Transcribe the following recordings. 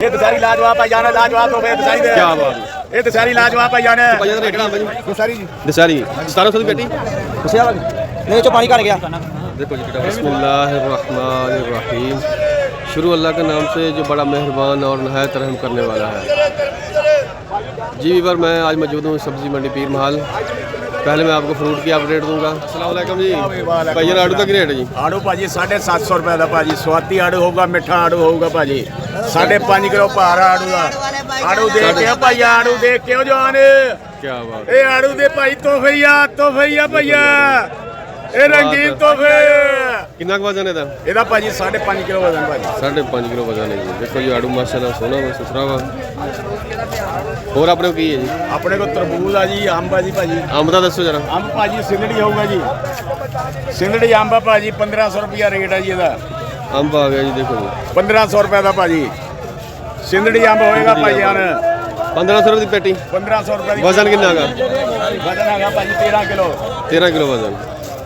ये तो सारी लाजवाब भाई जाना लाजवाब तो फिर सारी क्या बात है। ये तो सारी लाजवाब भाई जाना ਭਾਈ ਦਾ ਰੇਟ ਕਿੰਨਾ ਜੀ सारी जी ਦਸਾਰੀ 1700 ਦੀ ਪੇਟੀ खुशियां नहीं तो पानी कर गया देखो जी बेटा बिस्मिल्लाहिर्रहमानिर्रहीम शुरू अल्लाह के नाम से जो बड़ा मेहरबान और नहायत रहम करने वाला है। जी वीवर मैं आज मौजूद हूँ सब्ज़ी मंडी पीर महल। पहले मैं आपको फ्रूट की अपडेट दूंगा। अस्सलाम वालेकुम जी। भाई आड़ू का क्या रेट है जी? आड़ू भाजी 750 रुपए का भाजी स्वाती आड़ू होगा मिठा आड़ू होगा भाजी 5.5 किलो भार आड़ू का आड़ू देख के भाई आड़ू देख के जान क्या बात ए आड़ू दे भाई तोहफे भैया ए रंगीन तोहफे कितना वजन है ਇਹਦਾ ਭਾਜੀ 5.5 किलो वजन भाजी 5.5 किलो वजन है जी। देखो जी आड़ू माशाल्लाह सोना वा सुथरा वा। और अपने को की है जी? ਆਪਣੇ ਕੋਲ ਤਰਬੂਜ ਆ ਜੀ ਅੰਬ ਆ ਜੀ ਭਾਜੀ ਅੰਬ ਦਾ ਦੱਸੋ ਜਰਾ। ਅੰਬ ਭਾਜੀ ਸਿੰਗੜੀ ਹੋਊਗਾ ਜੀ ਸਿੰਗੜੀ ਅੰਬ ਆ ਭਾਜੀ 1500 ਰੁਪਿਆ ਰੇਟ ਆ ਜੀ ਇਹਦਾ ਅੰਬ ਆ ਗਿਆ ਜੀ ਦੇਖੋ ਜੀ 1500 ਰੁਪਏ ਦਾ ਭਾਜੀ ਸਿੰਗੜੀ ਅੰਬ ਹੋਏਗਾ ਭਾਜੀ ਹਣ 1500 रुपये की पेटी 1500 ਰੁਪਏ ਦੀ वजन कितना का? ਵਜਨ ਹੈਗਾ ਭਾਜੀ 13 ਕਿਲੋ 13 किलो वजन।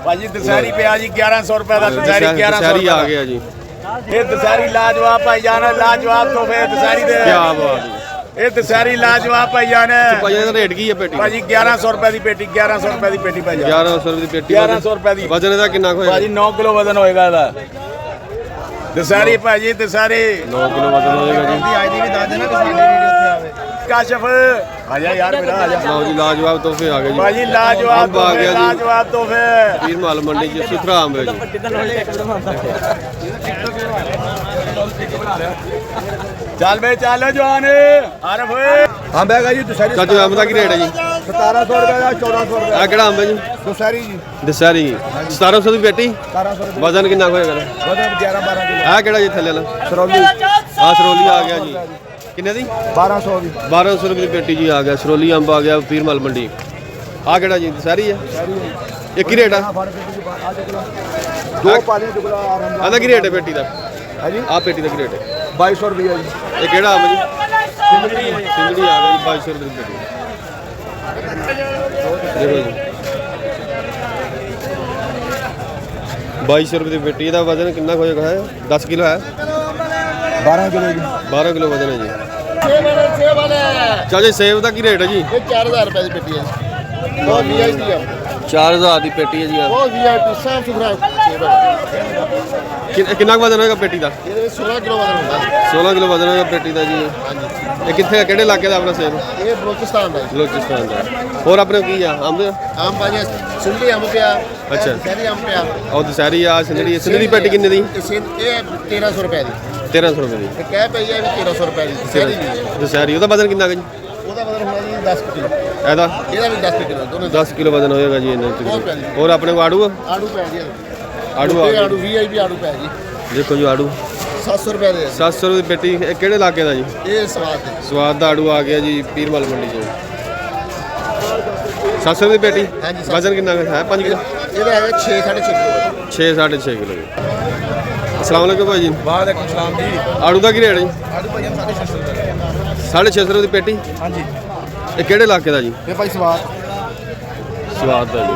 ਭਾਜੀ ਦਸਹਿਰੀ ਪਿਆ ਜੀ 1100 ਰੁਪਏ ਦਾ ਦਸਹਿਰੀ 1100 दशहरी आ गया जी। ਇਹ ਦਸਹਿਰੀ ਲਾਜਵਾਬ ਭਾਈ ਜਾਨ ਲਾਜਵਾਬ ਤੋਂ ਫੇਰ ਦਸਹਿਰੀ ਦੇ क्या बात है। ਇਹ ਦਸਹਿਰੀ ਲਾਜਵਾਬ ਭਾਈ ਜਾਨ भाई ਇਹਦਾ रेट की है पेटी? ਭਾਜੀ 1100 ਰੁਪਏ ਦੀ ਪੇਟੀ 1100 ਰੁਪਏ ਦੀ ਪੇਟੀ ਭਾਜੀ 1100 रुपये की पेटी 1100 ਰੁਪਏ ਦੀ वजन ਇਹਦਾ ਕਿੰਨਾ ਹੋਏਗਾ? ਭਾਜੀ 9 ਕਿਲੋ ਵਜ਼ਨ ਹੋਏਗਾ ਇਹਦਾ ਦਸਹਿਰੀ ਭਾਜੀ ਦਸਹਿਰੀ 9 किलो वजन होएगा जी। ਆਈਡੀ ਵੀ ਦੱਸ ਦੇਣਾ ਕਿ ਸਾਡੀ ਵੀਡੀਓ ਉੱਥੇ ਆਵੇ ਕਾਸ਼ਫ ਆ ਜਾ ਯਾਰ ਮੇਰਾ ਆ ਜਾ ਲਓ ਜੀ ਲਾਜਵਾਬ ਤੋਹਫੇ ਆ ਗਏ ਜੀ। ਭਾਜੀ ਲਾਜਵਾਬ ਅੰਬ ਆ ਗਿਆ ਜੀ। ਲਾਜਵਾਬ ਤੋਹਫੇ ਪੀਰ ਮਾਲ ਮੰਡੀ ਚ ਸੁਥਰਾ ਅੰਬ ਹੈ ਜੀ। ਚੱਲ ਬੇ ਚੱਲ ਜਵਾਨ ਆਰਫ ਅੰਬ ਹੈਗਾ ਜੀ ਦਸਹਿਰੀ ਚਾਚੂ ਅੰਬ ਦਾ ਕੀ ਰੇਟ ਹੈ ਜੀ? 1700 ਰੁਪਏ ਦਾ 1400 ਰੁਪਏ ਆ ਕਿਹੜਾ ਅੰਬ ਹੈ ਜੀ? ਦਸਹਿਰੀ ਜੀ ਦਸਹਿਰੀ 1700 ਦੀ ਪੇਟੀ 1700 ਰੁਪਏ ਵਜਨ ਕਿੰਨਾ ਹੋਏਗਾ? ਵਜ਼ਨ 11 12 ਕਿਲੋ ਆ ਕਿਹੜਾ ਜੀ ਥੱਲੇ ਵਾਲਾ? ਸਰੋਲੀ ਆ ਸਰੋਲੀ ਆ ਗਿਆ ਜੀ। ਕਿੰਨੇ ਦੀ? 1200 ਦੀ 1200 ਰੁਪਏ ਦੀ ਪੇਟੀ ਜੀ ਆ ਗਿਆ ਸਰੋਲੀ ਅੰਬ ਆ ਗਿਆ ਪੀਰ ਮਾਲ ਮੰਡੀ। ਆ ਕਿਹੜਾ ਜੀ? ਦਸਹਿਰੀ ਹੈ। ਇਹ ਕੀ ਰੇਟ ਆ? ਦੋ ਪਾਲੇ ਟੁਕੜਾ ਆਰਾਮ ਆਦਾ ਕੀ ਰੇਟ ਹੈ ਪੇਟੀ ਦਾ? ਹੈ ਜੀ ਆ ਪੇਟੀ ਦਾ ਕੀ ਰੇਟ ਹੈ? 2200 ਰੁਪਏ ਜੀ ਇਹ ਕਿਹੜਾ ਅੰਬ ਜੀ? ਸਿੰਗੜੀ ਆ ਗਈ 2200 ਰੁਪਏ ਦੀ ਪੇਟੀ। ਦੇਖੋ ਜੀ 2200 ਰੁਪਏ ਦੀ ਪੇਟੀ। ਇਹਦਾ ਵਜ਼ਨ ਕਿੰਨਾ ਹੋਏਗਾ? ਹੈ 10 ਕਿਲੋ ਹੈ 12 ਕਿਲੋ ਜੀ 12 ਕਿਲੋ ਵਜ਼ਨ ਹੈ ਜੀ। ਚਾਚਾ ਸੇਬ ਦਾ ਕੀ ਰੇਟ ਹੈ ਜੀ? ਇਹ 4000 ਰੁਪਏ ਦੀ ਪੇਟੀ ਹੈ ਬਹੁਤ ਵੀਆਈਪੀ ਆ 4000 ਦੀ ਪੇਟੀ ਹੈ ਜੀ। ਬਹੁਤ ਵੀਆਈਪੀ ਸਾਫ ਸੁਥਰਾ ਕਿੰਨਾ ਵਜ਼ਨ ਹੋਏਗਾ ਪੇਟੀ ਦਾ? ਇਹਦੇ ਵਿੱਚ 16 ਕਿਲੋ ਵਜ਼ਨ ਹੁੰਦਾ 16 ਕਿਲੋ ਵਜ਼ਨ ਹੋਏਗਾ ਪੇਟੀ ਦਾ ਜੀ। ਹਾਂਜੀ ਇਹ ਕਿੱਥੇ ਕਿਹੜੇ ਇਲਾਕੇ ਦਾ ਆਪਣਾ ਸੇਬ? ਇਹ ਬਲੋਚਿਸਤਾਨ ਦਾ ਬਲੋਚਿਸਤਾਨ ਦਾ। ਹੋਰ ਆਪਣੇ ਕੋਲ ਕੀ ਆ? ਅੰਬ ਆਮ ਭਾਜੀ ਸਿੰਧੀ ਅੰਬ ਪਿਆ ਅੱਛਾ। ਦਸਹਿਰੀ ਅੰਬ ਪਿਆ ਉਹ ਦਸਹਿਰੀ ਆ ਸਿੰਗੜੀ ਦੀ ਪੇਟੀ ਕਿੰਨੇ ਦੀ? ਇਹ 1300 ਰੁਪਏ ਦੀ 1300 ਰੁਪਏ ਦੀ। ਤੇ ਕਹਿ ਪਈ ਹੈ ਵੀ 1300 ਰੁਪਏ ਦੀ ਦਸਹਿਰੀ ਦੀ ਦਸਹਿਰੀ ਉਹਦਾ ਵਜ਼ਨ ਕਿੰਨਾ ਹੈ ਜੀ? ਉਹਦਾ ਵਜ਼ਨ ਹੋਣਾ ਜੀ 10 ਕਿਲੋ ਇਹਦਾ ਇਹਦਾ ਵੀ 10 ਕਿਲੋ ਦੋਨੋਂ 10 ਕਿਲੋ ਵਜ਼ਨ ਹੋਏਗਾ ਜੀ ਇਹਨਾਂ ਬਹੁਤ ਪਿਆ ਚ। ਜੀ। ਹੋਰ ਆਪਣੇ ਕੋਲ ਆੜੂ ਆ? ਆੜੂ ਪੈ ਜੀ ਆੜੂ ਆ ਇਹ ਗਏ। ਆੜੂ ਵੀਆਈਪੀ ਆੜੂ ਪੈ ਜੀ ਦੇਖੋ ਜੀ ਆੜੂ 700 ਰੁਪਏ ਦੇ 700 ਰੁਪਏ ਦੀ ਪੇਟੀ। ਇਹ ਕਿਹੜੇ ਇਲਾਕੇ ਦਾ ਜੀ? ਇਹ ਸਵਾਦ ਹੈ ਸਵਾਦ ਦਾ ਆੜੂ ਆ ਗਿਆ ਜੀ ਪੀਰ ਮਾਲ ਮੰਡੀ ਚ। 700 ਰੁਪਏ ਦੀ ਪੇਟੀ। ਹਾਂਜੀ, ਵਜ਼ਨ ਕਿੰਨਾ ਹੈ? 5 ਕਿਲੋ ਇਹਦਾ ਹੈਗਾ 6 6.5 ਕਿਲੋ 6 6.5 ਕਿਲੋ ਜੀ। ਅਸਲਾਮ ਵਾਲੇਕੁਮ ਭਾਈ ਜੀ। ਵਾਲੇਕੁਮ ਸਲਾਮ ਜੀ ਆੜੂ ਦਾ ਕੀ ਰੇਟ ਹੈ ਜੀ? ਆੜੂ ਭਾਈ 650 ਰੁਪਏ 650 ਰੁਪਏ ਦੀ ਪੇਟੀ। ਹਾਂਜੀ ਇਹ ਕਿਹੜੇ ਇਲਾਕੇ ਦਾ ਜੀ? ਇਹ ਭਾਈ ਸਵਾਦ ਸਵਾਦ ਦਾ ਜੀ।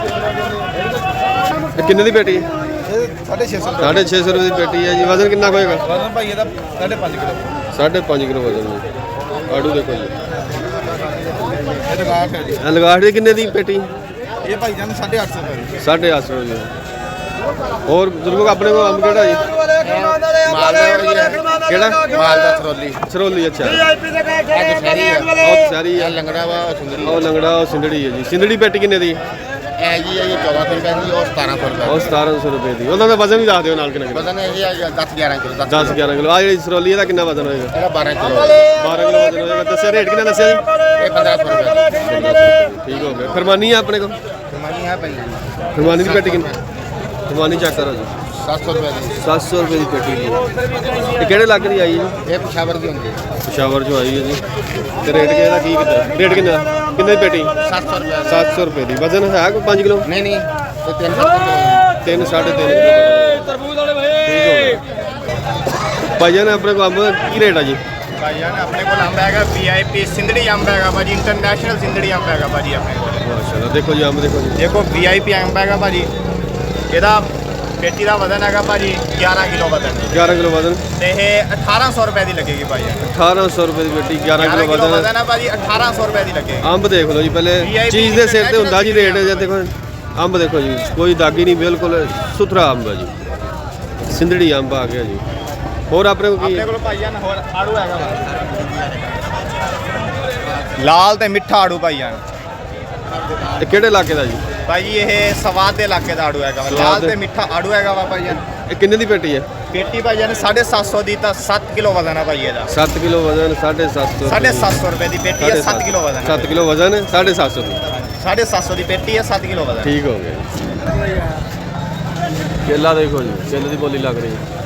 ਇਹ ਕਿੰਨੇ ਦੀ ਪੇਟੀ ਹੈ? ਇਹ 650 ਰੁਪਏ 650 ਰੁਪਏ ਦੀ ਪੇਟੀ ਹੈ ਜੀ। ਵਜ਼ਨ ਕਿੰਨਾ ਹੋਏਗਾ? ਵਜ਼ਨ ਭਾਈ ਇਹਦਾ 5.5 ਕਿਲੋ 5.5 ਕਿਲੋ ਵਜ਼ਨ ਜੀ। ਆੜੂ ਦੇਖੋ ਜੀ। ਇਹ ਦੁਕਾਨ ਹੈ ਜੀ ਇਹ ਲਗਾੜ ਦੀ ਕਿੰਨੇ ਦੀ ਪੇਟੀ? ਇਹ ਭਾਈ ਜਾਨ 850 ਰੁਪਏ ਦੀ 850 ਰੁਪਏ। ਹੋਰ ਬਜ਼ੁਰਗੋ ਆਪਣੇ ਕੋਲ ਅੰਬ ਕਿਹੜਾ ਜੀ? ਕਿਹੜਾ? ਮਾਲਦਾ ਸਰੋਲੀ ਸਰੋਲੀ ਅੱਛਾ। ਅੱਜ ਸਾਰੀ ਉਹ ਸਾਰੀ ਆ। ਲੰਗੜਾ ਵਾ ਸੁੰਦਰੀ ਉਹ ਲੰਗੜਾ ਉਹ ਸਿੰਦੜੀ ਹੈ ਜੀ। ਸਿੰਦੜੀ ਪੇਟੀ ਕਿੰਨੇ ਦੀ? ਇਹ ਜੀ ਇਹ 1400 ਰੁਪਏ ਦੀ ਉਹ 1700 ਰੁਪਏ ਉਹ 1700 ਰੁਪਏ ਦੀ। ਉਹਨਾਂ ਦਾ ਵਜ਼ਨ ਵੀ ਦੱਸ ਦਿਓ ਨਾਲ ਕਿੰਨਾ ਕਿਲੋ? ਵਜ਼ਨ ਇਹ 10 11 ਕਿਲੋ 10 11 ਕਿਲੋ। ਆ ਜਿਹੜੀ ਸਰੋਲੀ ਇਹਦਾ ਕਿੰਨਾ ਵਜ਼ਨ ਹੋਏਗਾ? ਇਹਦਾ 12 ਕਿਲੋ 12 ਕਿਲੋ ਵਜ਼ਨ ਹੋਏਗਾ। ਦੱਸਿਆ ਰੇਟ ਕਿੰਨਾ ਦੱਸਿਆ ਜੀ? ਇਹ 1500 ਰੁਪਏ ਠੀਕ ਹੋ ਗਿਆ। ਫਰਮਾਨੀ ਆ ਆਪਣੇ ਕੋਲ? ਮਾਨੀ ਹੈ ਭਾਈ ਫਰਮਾਨੀ ਦੀ ਪੇਟੀ ਕਿੰਨੀ? ਫਰਮਾਨੀ ਚੈੱਕ ਕਰੋ ਜੀ। 700 ਰੁਪਏ ਦੀ 700 ਰੁਪਏ ਦੀ ਪੇਟੀ ਜੀ। ਇਹ ਕਿਹੜੇ ਇਲਾਕੇ ਦੀ ਆਈ ਹੈ ਜੀ? ਇਹ ਪਸ਼ਾਵਰ ਦੀ ਹੁੰਦੀ ਹੈ ਪਸ਼ਾਵਰ ਚੋਂ ਆਈ ਹੈ ਜੀ। ਤੇ ਰੇਟ ਕਿਹਦਾ ਕੀ ਕਿੰਨਾ? ਰੇਟ ਕਿੰਨਾ ਕਿੰਨੇ ਦੀ ਪੇਟੀ? 700 ਰੁਪਏ 700 ਰੁਪਏ ਦੀ। ਵਜ਼ਨ ਹੈ ਕੋਈ 5 ਕਿਲੋ? ਨਹੀਂ ਨਹੀਂ ਤੇ 300 ਕਿਲੋ 3 3.5 ਕਿਲੋ। ਤਰਬੂਜ ਵਾਲੇ ਭਾਈ ਭਾਈਆ ਨੇ ਆਪਣੇ ਕੋਲ ਅੰਬ ਕੀ ਰੇਟ ਆ ਜੀ? ਭਾਈ ਜਾਨ ਆਪਣੇ ਕੋਲ ਅੰਬ ਹੈਗਾ ਵੀਆਈਪੀ ਸਿੰਧੜੀ ਅੰਬ ਹੈਗਾ ਭਾਜੀ ਇੰਟਰਨੈਸ਼ਨਲ ਸਿੰਧੜੀ ਅੰਬ ਹੈਗਾ ਭਾਜੀ ਆਪਣੇ ਕੋਲ ਮਾਸ਼ਾਅੱਲਾ ਦੇਖੋ ਜੀ ਅੰਬ ਦੇਖੋ ਜੀ। ਦੇਖੋ ਵੀਆਈਪੀ ਅੰਬ ਹੈਗਾ ਭਾਜੀ ਇਹਦਾ ਪੇਟੀ ਦਾ ਵਜ਼ਨ ਹੈਗਾ ਭਾਜੀ 11 ਕਿਲੋ ਵਜ਼ਨ 11 ਕਿਲੋ ਵਜ਼ਨ ਤੇ ਇਹ 1800 ਰੁਪਏ ਦੀ ਲੱਗੇਗੀ ਭਾਜੀ 1800 ਰੁਪਏ ਦੀ ਪੇਟੀ 11 11 ਕਿਲੋ ਕਿਲੋ ਵਜ਼ਨ ਵਜ਼ਨ ਹੈ ਭਾਜੀ 1800 ਰੁਪਏ ਦੀ ਲੱਗੇਗੀ। ਅੰਬ ਦੇਖ ਲਓ ਜੀ ਪਹਿਲੇ VIP ਚੀਜ਼ ਦੇ ਸਿਰ ਤੇ ਹੁੰਦਾ ਜੀ ਰੇਟ ਜੇ ਦੇਖੋ ਅੰਬ ਦੇਖੋ ਜੀ ਕੋਈ ਦਾਗੀ ਨਹੀਂ ਬਿਲਕੁਲ ਸੁਥਰਾ ਅੰਬ ਹੈ ਜੀ ਸਿੰਧੜੀ ਅੰਬ ਆ ਗਿਆ ਜੀ। ਹੋਰ ਆਪਣੇ ਕੋਲ ਕੀ ਆਪਣੇ ਹੈ? ਕੋਲ ਭਾਈ ਜਾਨ ਹੋਰ ਆੜੂ ਹੈਗਾ ਵਾ। ਲਾਲ ਤੇ ਮਿੱਠਾ ਆੜੂ ਭਾਈ ਜਾਨ ਇਹ ਕਿਹੜੇ ਇਲਾਕੇ ਦਾ ਜੀ? ਭਾਈ ਜੀ ਇਹ ਸਵਾਦ ਦੇ ਇਲਾਕੇ ਦਾ ਆੜੂ ਹੈਗਾ ਵਾ। ਸਵਾਦ ਲਾਲ ਦੇ- ਤੇ ਮਿੱਠਾ ਆੜੂ ਹੈਗਾ ਵਾ ਭਾਈ ਜਾਨ। ਇਹ ਕਿੰਨੇ ਦੀ ਪੇਟੀ ਹੈ? ਪੇਟੀ ਭਾਈ ਜਾਨ 750 ਦੀ ਤਾਂ 7 ਕਿਲੋ ਵਜ਼ਨ ਹੈ ਭਾਈ ਇਹਦਾ। 7 ਕਿਲੋ ਵਜ਼ਨ 750 750 ਰੁਪਏ ਦੀ ਪੇਟੀ ਹੈ 7 ਕਿਲੋ ਵਜ਼ਨ 7 ਕਿਲੋ ਵਜ਼ਨ 750 ਦੀ 750 ਦੀ ਪੇਟੀ ਹੈ 7 ਕਿਲੋ ਵਜ਼ਨ। ਠੀਕ ਹੋ ਗਿਆ। ਕੇਲਾ ਦੇਖੋ ਜੀ ਕੇਲੇ ਦੀ ਬੋਲੀ ਲੱਗ ਰਹੀ ਹੈ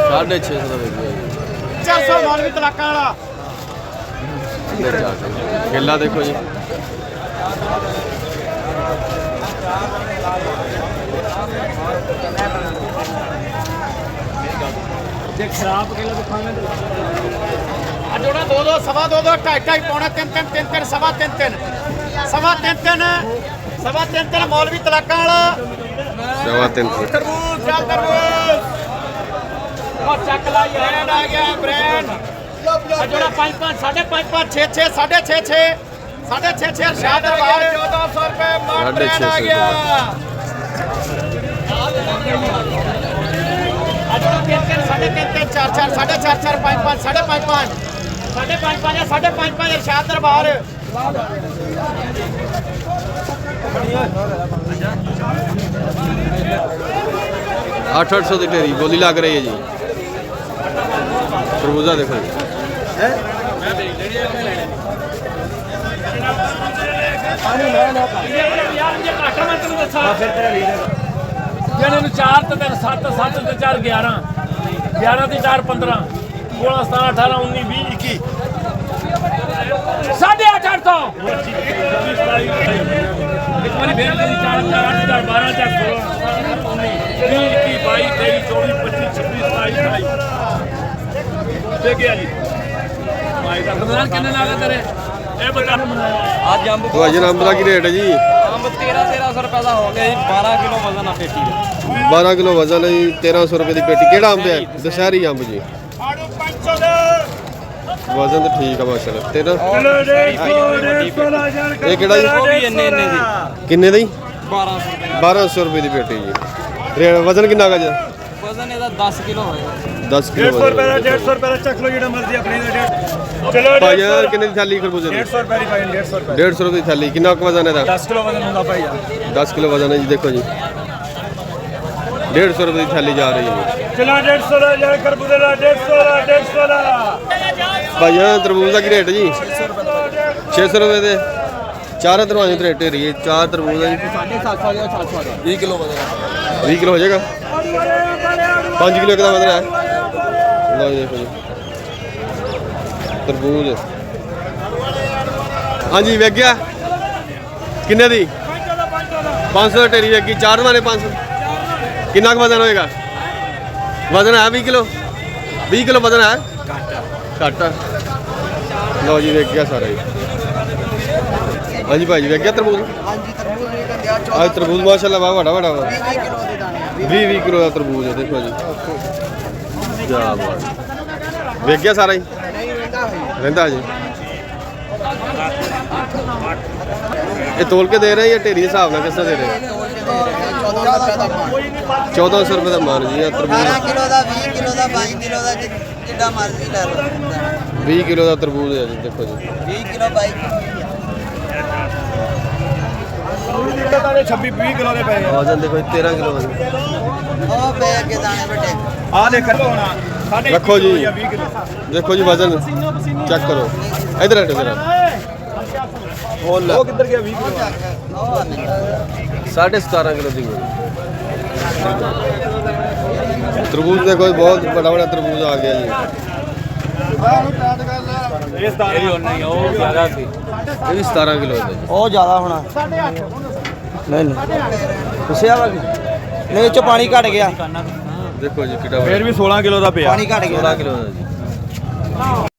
650 ਦਾ ਵੇਚਿਆ ਜੀ 400 ਮੌਲਵੀ ਤਲਾਕਾਂ ਵਾਲਾ। ਕੇਲਾ ਦੇਖੋ ਜੀ ਜੇ ਖਰਾਬ ਕਿਲੋ ਦਿਖਾਵੇਂ ਅਜੋੜਾ 2 ਸਵਾ 2 2.5 ਪੌਣਾ 3 ਸਵਾ 3 ਸਵਾ 3 ਮੌਲਵੀ ਤਲਾਕਾਂ ਵਾਲਾ। ਸਵਾ 3 ਤਰਬੂਜ ਚੱਲ ਤਰਬੂਜ ਉਹ ਚੱਕ ਲਾ ਯਾਰ ਆ ਗਿਆ ਬ੍ਰਾਂਡ ਅਜੋੜਾ 5 5 5.5 6 6 6.5 ਅਰਸ਼ਾਦ ਦਰਬਾਰ 1400 ਰੁਪਏ ਮਾਰ ਬ੍ਰਾਂਡ ਆ ਗਿਆ। ਅਜੋੜਾ 3 3 4 4 4.5 5 5 5.5 5.5 ਅਰਸ਼ਾਦ ਦਰਬਾਰ। 800 ਦੀ ਢੇਰੀ ਬੋਲੀ ਲੱਗ ਰਹੀ ਹੈ ਜੀ। ਤਰਬੂਜ਼ਾ ਦੇਖੋ ਜੀ ਜਿਹੜੇ ਨੂੰ 4 ਤੇ 3 7 7 ਤੇ 4 11 11 ਤੇ 4 15 16 17 18 19 20 21 850 ਇੱਕ ਵਾਰੀ ਫੇਰ ਦੇ 4 4 8 12 4 16 20 21 22 23 24 25 26 27 28 ਦੇ ਗਿਆ ਜੀ ਮਾਈ ਦਾ ਖਬਰਾਂ ਕਿੰਨੇ ਨਾਲ ਤੇਰੇ ਇਹ ਬਤਾ ਅੱਜ ਅੰਬ ਵਜਨ ਅੰਬ ਦਾ ਕੀ ਰੇਟ ਹੈ ਜੀ? ਅੰਬ 1300 ਰੁਪਏ ਦਾ ਹੋ ਗਿਆ ਜੀ 12 ਕਿਲੋ ਵਜ਼ਨ ਆ ਪੇਟੀ ਦਾ 12 ਕਿਲੋ ਵਜ਼ਨ ਹੈ ਜੀ 1300 ਰੁਪਏ ਦੀ ਪੇਟੀ। ਕਿਹੜਾ ਅੰਬ ਹੈ? ਦੁਸ਼ਹਿਰੀ ਅੰਬ ਜੀ। ਆੜੂ 500 ਦੇ ਵਜ਼ਨ ਤਾਂ ਠੀਕ ਆ ਮਾਸ਼ਾਅੱਲਾ। ਤੇਰਾ ਇਹ ਕਿਹੜਾ ਜੀ? ਉਹ ਵੀ ਇੰਨੇ ਦੀ ਕਿੰਨੇ ਦਾ ਜੀ? 1200 1200 ਰੁਪਏ ਰੁਪਏ ਦੀ ਪੇਟੀ ਜੀ। ਵਜ਼ਨ ਕਿੰਨਾ ਗਾ ਜੀ? ਵਜ਼ਨ ਇਹਦਾ 10 ਕਿਲੋ ਹੋਏਗਾ 10 ਕਿਲੋ 150 ਰੁਪਏ ਦਾ 150 ਰੁਪਏ ਦਾ ਚੱਕ ਲਓ ਜਿਹੜਾ ਮਰਜ਼ੀ ਆਪਣੀ ਦਾ 150 ਚਲੋ ਭਾਈ ਯਾਰ ਕਿੰਨੇ ਦੀ ਥੈਲੀ ਖਰਬੂਜ਼ੇ ਦੀ? 150 ਰੁਪਏ ਦੀ ਭਾਈ 150 ਰੁਪਏ 150 ਰੁਪਏ ਦੀ ਥੈਲੀ। ਕਿੰਨਾ ਕੁ ਵਜ਼ਨ ਹੈ ਇਹਦਾ? 10 ਕਿਲੋ ਵਜ਼ਨ ਹੁੰਦਾ ਭਾਈ 10 ਕਿਲੋ ਵਜ਼ਨ ਹੈ ਜੀ। ਦੇਖੋ ਜੀ 150 ਰੁਪਏ ਦੀ ਥੈਲੀ ਜਾ ਰਹੀ ਹੈ। ਚਲੋ 150 ਦਾ ਯਾਰ ਖਰਬੂਜ਼ੇ ਦਾ 150 ਦਾ ਭਾਈ ਯਾਰ ਤਰਬੂਜ਼ ਦਾ ਕੀ ਰੇਟ ਜੀ? 600 ਰੁਪਏ ਦੇ ਚਾਰ ਦਰਵਾਜ਼ੇ ਤੇ ਰੇਟ ਰਹੀ ਹੈ। 4 ਤਰਬੂਜ਼ ਹੈ ਜੀ 20 ਕਿਲੋ ਵਜ਼ਨ 20 ਕਿਲੋ ਹੋ ਜਾਏਗਾ। 5 ਕਿਲੋ ਦਾ ਵਜ਼ਨ ਹੈ। ਲਓ ਜੀ ਦੇਖੋ ਜੀ ਤਰਬੂਜ਼ ਹਾਂਜੀ ਵੇਖ ਗਿਆ ਕਿੰਨੇ ਦੀ? 500 ਦਾ ਢੇਰੀ ਵੇਗੀ 4 ਦਵਾਨੇ 500। ਕਿੰਨਾ ਕੁ ਵਜ਼ਨ ਹੋਏਗਾ? ਵਜ਼ਨ ਹੈ 20 ਕਿਲੋ 20 ਕਿਲੋ ਵਜ਼ਨ ਹੈ ਘੱਟ। ਲਓ ਜੀ ਵੇਖ ਗਿਆ ਸਾਰਾ ਜੀ। ਹਾਂਜੀ ਭਾਈ ਜੀ ਵੇਖ ਗਿਆ ਤਰਬੂਜ਼? ਹਾਂਜੀ ਤਰਬੂਜ ਵੀ ਕੰਦਿਆ 14 ਅੱਜ ਤਰਬੂਜ਼ ਮਾਸ਼ਾਅੱਲਾ ਵਾ ਵੱਡਾ ਵੱਡਾ ਵਾ 20 ਕਿਲੋ ਦੇ ਦਾਣੇ 20 ਕਿਲੋ ਦਾ ਤਰਬੂਜ਼ ਹੈ। ਦੇਖੋ ਜੀ ਕਿਆ ਬਾਤ। ਵੇਖ ਗਿਆ ਸਾਰਾ ਹੀ? ਨਹੀਂ ਰਹਿੰਦਾ ਹੋਈ ਰਹਿੰਦਾ ਜੀ। ਇਹ ਤੋਲ ਕੇ ਦੇ ਰਹੇ ਜਾਂ ਢੇਰੀ ਦੇ ਹਿਸਾਬ ਨਾਲ ਕਿਸ ਤਰ੍ਹਾਂ ਦੇ ਰਹੇ? 14 ਰੁਪਏ ਦਾ ਪਾਣ 1400 ਰੁਪਏ ਦਾ ਮਾਨ ਜੀ। ਇਹ 18 ਤਰਬੂਜ਼ ਕਿਲੋ ਦਾ 20 ਕਿਲੋ ਦਾ 22 ਕਿਲੋ ਦਾ ਜਿੱਡਾ ਮਰਜ਼ੀ ਲੈ ਲਓ 20 ਕਿਲੋ ਦਾ ਤਰਬੂਜ਼ ਹੈ ਜੀ। ਦੇਖੋ ਜੀ 20 ਕਿਲੋ 22 ਕਿਲੋ 26 20 ਕਿਲੋ ਦੇ ਪਏ ਵਜ਼ਨ ਦੇਖੋ ਜੀ 13 ਕਿਲੋ ਵਜ਼ਨ। ਉਹ ਪੈ ਕੇ ਦਾਣੇ ਵੱਡੇ ਆ ਦੇਖ ਲਓ ਹੁਣ ਸਾਡੇ ਰੱਖੋ ਜੀ 20 ਕਿਲੋ ਦੇਖੋ ਜੀ ਵਜ਼ਨ ਚੈੱਕ ਕਰੋ। ਇਧਰ ਹਟੋ ਜਰਾ। ਉਹ ਕਿੱਧਰ ਗਿਆ 20 ਕਿਲੋ ਉਹ ਨਹੀਂ 17.5 ਕਿਲੋ ਦੀ ਤਰਬੂਜ਼ ਦੇਖੋ ਜੀ ਬਹੁਤ ਬੜਾ ਬੜਾ ਤਰਬੂਜ਼ ਆ ਗਿਆ ਜੀ। ਇਸ ਦਾ ਨਹੀਂ ਉਹ ਜ਼ਿਆਦਾ ਸੀ ਇਹ ਵੀ 17 ਕਿਲੋ ਦਾ ਜੀ। ਉਹ ਜ਼ਿਆਦਾ ਹੋਣਾ ਨਹੀਂ ਨਹੀਂ ਪੁੱਛਿਆ ਵਾ ਨਹੀਂ ਚ ਪਾਣੀ ਘਟ ਗਿਆ ਦੇਖੋ ਜੀ ਕਿੱਡਾ ਫਿਰ ਵੀ 16 ਕਿਲੋ ਦਾ ਪਿਆ ਪਾਣੀ ਘਟ ਗਿਆ 16 ਕਿਲੋ ਦਾ ਜੀ।